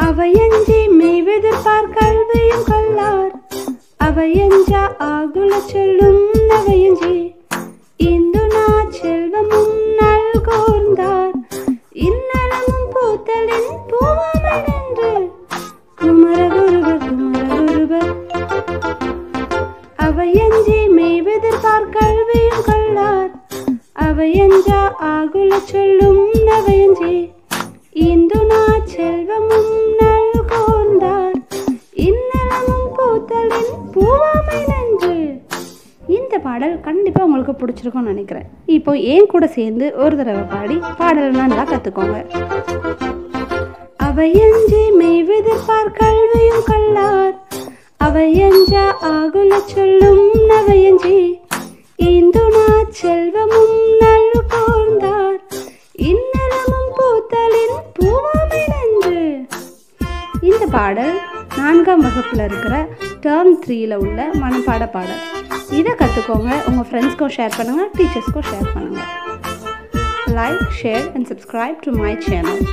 அவையஞ்சி மெய்வெதிர்ப்பார் கல்வியும் கல்லார் அவையஞ்சா ஆகுல சொல்லும் அவையஞ்சி இந்து செல்வமும் நல்கோர்ந்தார் இன்னலமும் பூத்தலின் பூவாமை நின்று குமரகுருவர் குமரகுருவர் அவையஞ்சி மெய்வெதிர்ப்பார் கல்வியும் கல்லார் அவையஞ்சா ஆகுல சொல்லும் அவையஞ்சி இந்து செல்வமும் நல்கோர்ந்தார் இன்னலமும் பூத்தலின் பூவாமை நன்று. இந்த பாடல் கண்டிப்பாக உங்களுக்கு பிடிச்சிருக்கும்னு நினைக்கிறேன். இப்போ என் கூட சேர்ந்து ஒரு தடவை பாடி பாடல் நல்லா கற்றுக்கோங்க. அவையஞ்சி மெய்வெதிர்ப்பார் கல்வியும் கல்லார் அவையஞ்சா ஆகுல சொல்லும் அவையஞ்சி இந்து செல்வமும் நல்கோர்ந்தார் இன்னலமும் பூத்தலின் பூவாமை நன்று. இந்த பாடல் 4ஆம் வகுப்பில் இருக்கிற டேர்ம் 3ல் உள்ள மனப்பாட பாடல். இதை கற்றுக்கோங்க. உங்கள் ஃப்ரெண்ட்ஸ்க்கும் ஷேர் பண்ணுங்கள், டீச்சர்ஸ்க்கும் ஷேர் பண்ணுங்கள். Like, share and subscribe to my channel.